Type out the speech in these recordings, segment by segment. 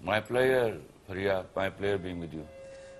My pleasure, Faria, my pleasure being with you.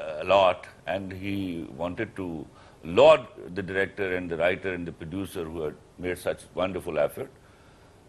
a lot, and he wanted to laud the director and the writer and the producer who had made such wonderful effort.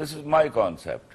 this is my concept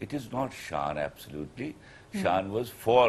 It is not Shan absolutely. Shan was for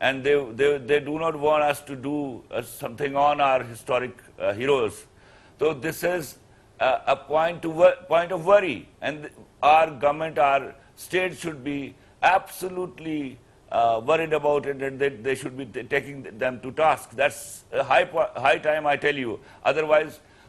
and they do not want us to do something on our historic heroes. So this is a point of worry, and our government, our state should be absolutely worried about it, and they should be taking them to task. That's a high time, I tell you. Otherwise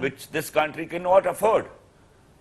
which this country cannot afford.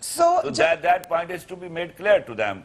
So that point is to be made clear to them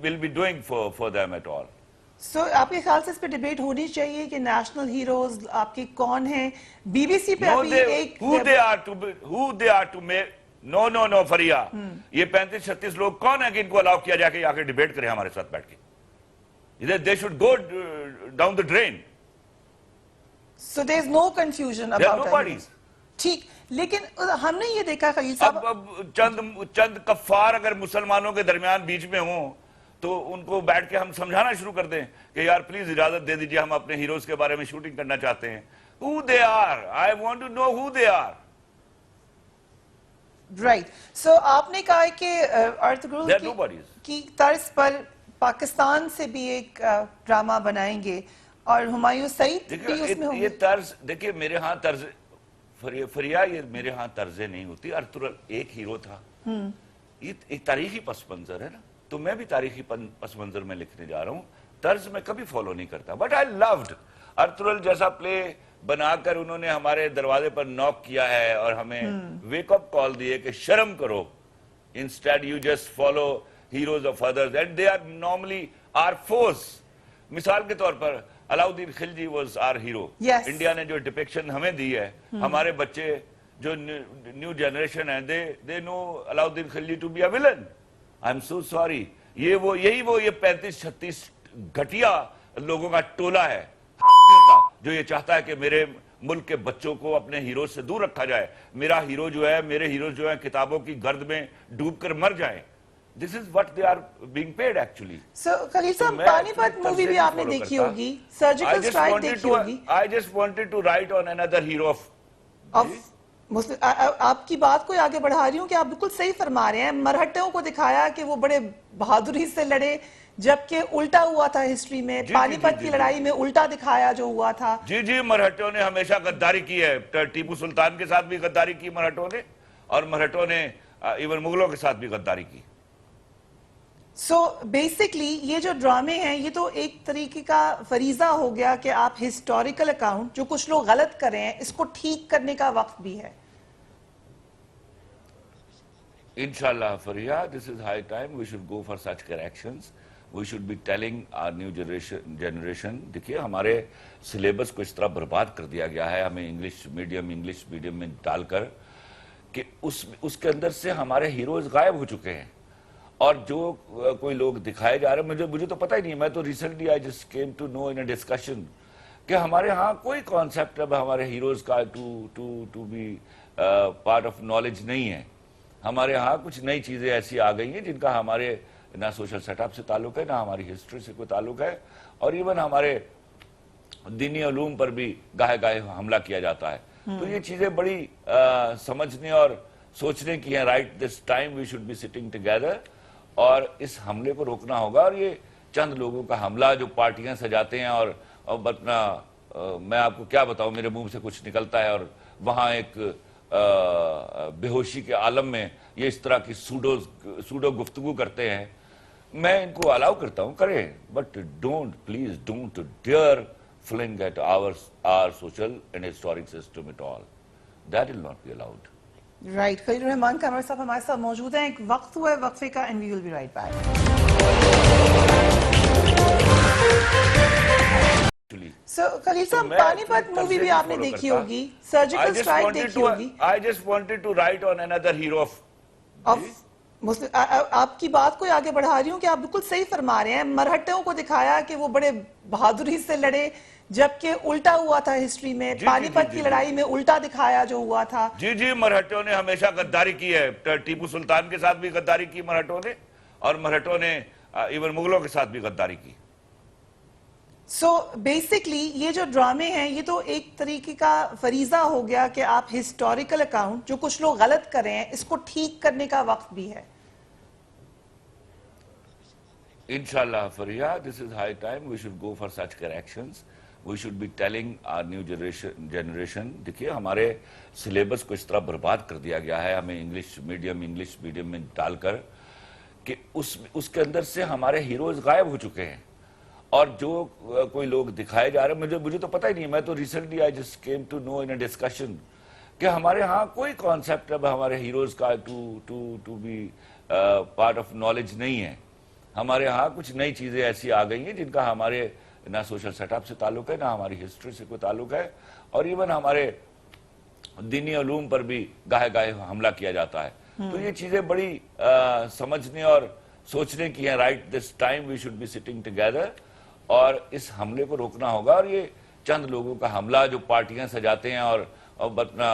will be doing for them at all. سو آپ کے خیال سے اس پہ debate ہونی چاہیے کہ national heroes آپ کے کون ہیں؟ بی بی سی پہ ابھی ایک who they are to make no فریا یہ 35-36 لوگ کون ہیں کہ ان کو الاؤ کیا جائے کہ آ کے ڈیبیٹ کریں ہمارے ساتھ بیٹھ کے؟ they should go down the drain. So there is no confusion There are about nobody. it. ٹھیک، لیکن ہم نے یہ دیکھا خلیل صاحب، اب چند کفار اگر مسلمانوں کے درمیان بیچ میں ہوں تو ان کو بیٹھ کے ہم سمجھانا شروع کر دیں کہ یار پلیز اجازت دے دیجئے، ہم اپنے ہیروز کے بارے میں شوٹنگ کرنا چاہتے ہیں. Who they are? I want to know who they are. Right. So آپ نے کہا کہ ارطغرل There are nobodies. کی طرز پر پاکستان سے بھی ایک ڈرامہ بنائیں گے اور ہمایوں سعید بھی اس میں ہوں یہ گے. طرز دیکھیں، میرے ہاں طرز فریا یہ میرے ہاں طرزیں نہیں ہوتی. ارطغرل ایک ہیرو تھا، یہ ایک تاریخی پس منظر ہے نا، تو میں بھی تاریخی پس منظر میں لکھنے جا رہا ہوں. طرز میں کبھی فالو نہیں کرتا، بٹ آئی لوڈ ارطغرل جیسا پلے بنا کر انہوں نے ہمارے دروازے پر نوک کیا ہے اور ہمیں ویک اپ کال دیے کہ شرم کرو. Instead you just follow heroes of others and they are normally our foes. مثال کے طور پر Alauddin Khilji was our hero. Yes. India نے جو ڈپیکشن ہمیں دی ہے، ہمارے بچے جو نیو جنریشن ہیں they know Alauddin Khilji to be a villain. I'm so sorry. یہی وہ 35-36 گھٹیا لوگوں کا ٹولہ ہے جو یہ چاہتا ہے کہ میرے ملک کے بچوں کو اپنے ہیرو سے دور رکھا جائے. میرا ہیرو جو ہے، میرے ہیروز جو ہیں کتابوں کی گرد میں ڈوب کر مر جائیں. This is what they are being paid actually. سو خلیل صاحب، پانی پت مووی بھی آپ نے دیکھی ہوگی، سرجیکل اسٹرائک دیکھی ہوگی. I just wanted to write on another hero of آپ کی بات کو آگے بڑھا رہی ہوں کہ آپ بالکل صحیح فرما رہے ہیں. مرہٹوں کو دکھایا کہ وہ بڑے بہادری سے لڑے، جبکہ الٹا ہوا تھا ہسٹری میں. پانی پت کی لڑائی میں الٹا دکھایا جو ہوا تھا. جی مرہٹوں نے ہمیشہ غداری کی ہے. ٹیپو سلطان کے ساتھ بھی غداری کی مرہٹوں نے، اور مرہٹوں نے ایون مغلوں کے ساتھ بھی غداری کی. سو بیسکلی یہ جو ڈرامے ہیں یہ تو ایک طریقے کا فریضہ ہو گیا کہ آپ ہسٹوریکل اکاؤنٹ جو کچھ لوگ غلط کر رہے ہیں اس کو ٹھیک کرنے کا وقت بھی ہے. Inshallah, Faria, this is high time. We should go for such corrections. We should be telling our new generation. دیکھیے ہمارے سلیبس کو اس طرح برباد کر دیا گیا ہے ہمیں انگلش میڈیم میں ڈال کر کہ اس کے اندر سے ہمارے ہیروز غائب ہو چکے ہیں. اور جو کوئی لوگ دکھائے جا رہے ہیں، مجھے تو پتہ ہی نہیں. میں تو recently I just came to know in a discussion کہ ہمارے ہاں کوئی کانسیپٹ اب ہمارے ہیروز کا to be part of knowledge نہیں ہے. ہمارے ہاں کچھ نئی چیزیں ایسی آ گئی ہیں جن کا ہمارے نہ سوشل سیٹ اپ سے تعلق ہے، نہ ہماری ہسٹری سے کوئی تعلق ہے، اور ایون ہمارے دینی علوم پر بھی گاہے حملہ کیا جاتا ہے. تو یہ چیزیں بڑی سمجھنے اور سوچنے کی ہیں. Right this time we should be sitting together اور اس حملے کو روکنا ہوگا. اور یہ چند لوگوں کا حملہ جو پارٹیاں سجاتے ہیں اور اپنا میں آپ کو کیا بتاؤں، میرے منہ سے کچھ نکلتا ہے اور وہاں ایک بے ہوشی کے عالم میں یہ اس طرح کی سوڈو گفتگو کرتے ہیں. میں ان کو الاؤ کرتا ہوں، کریں، but please don't dare fling at our social and historic system at all. That will not be allowed. Right. Khalil ur Rehman Qamar صاحب ہمارے ساتھ موجود ہیں. ایک وقت ہوا ہے وقفے کا and we will be right back. سو خلیل صاحب، پانی پت مووی بھی آپ نے دیکھی ہوگی، سرجیکل اسٹرائک دیکھی ہوگی. I just wanted to write on another hero of آپ کی بات کو آگے بڑھا رہی ہوں کہ آپ بالکل صحیح فرما رہے ہیں. مرہٹوں کو دکھایا کہ وہ بڑے بہادری سے لڑے، جبکہ الٹا ہوا تھا ہسٹری میں. پانی پت کی لڑائی میں الٹا دکھایا جو ہوا تھا. جی مرہٹوں نے ہمیشہ غداری کی ہے. ٹیپو سلطان کے ساتھ بھی غداری کی مرہٹوں نے، اور مرہٹوں نے ایون مغلوں کے ساتھ بھی غداری کی. سو بیسکلی یہ جو ڈرامے ہیں یہ تو ایک طریقے کا فریضہ ہو گیا کہ آپ ہسٹوریکل اکاؤنٹ جو کچھ لوگ غلط کر رہے ہیں اس کو ٹھیک کرنے کا وقت بھی ہے. Inshallah, Faria, this is high time. We should go for such corrections. We should be telling our new generation. دیکھیے ہمارے سلیبس کو اس طرح برباد کر دیا گیا ہے ہمیں انگلش میڈیم میں ڈال کر کہ اس کے اندر سے ہمارے ہیروز غائب ہو چکے ہیں. اور جو کوئی لوگ دکھائے جا رہے ہیں، مجھے تو پتہ ہی نہیں. میں تو recently I just came to know in a discussion کہ ہمارے ہاں کوئی کانسیپٹ اب ہمارے ہیروز کا to be part of knowledge نہیں ہے. ہمارے ہاں کچھ نئی چیزیں ایسی آ گئی ہیں جن کا ہمارے نہ سوشل سیٹ اپ سے تعلق ہے، نہ ہماری ہسٹری سے کوئی تعلق ہے، اور ایون ہمارے دینی علوم پر بھی گاہے گاہے حملہ کیا جاتا ہے. تو یہ چیزیں بڑی سمجھنے اور سوچنے کی ہیں. Right this time we should be sitting together, اور اس حملے کو روکنا ہوگا. اور یہ چند لوگوں کا حملہ جو پارٹیاں سجاتے ہیں اور اپنا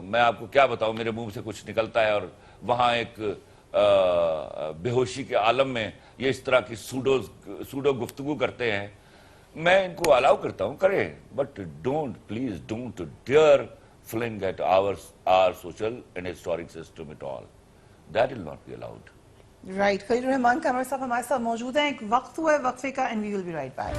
میں آپ کو کیا بتاؤں، میرے منہ سے کچھ نکلتا ہے اور وہاں ایک بے ہوشی کے عالم میں یہ اس طرح کی سوڈو گفتگو کرتے ہیں. میں ان کو الاؤ کرتا ہوں، کریں، but please don't dear fling at our social and historic system at all. That will not be allowed. Right. خلیل الرحمان قمر صاحب ہمارے ساتھ موجود ہیں. ایک وقت ہوا ہے وقفے کا, and we will be right back.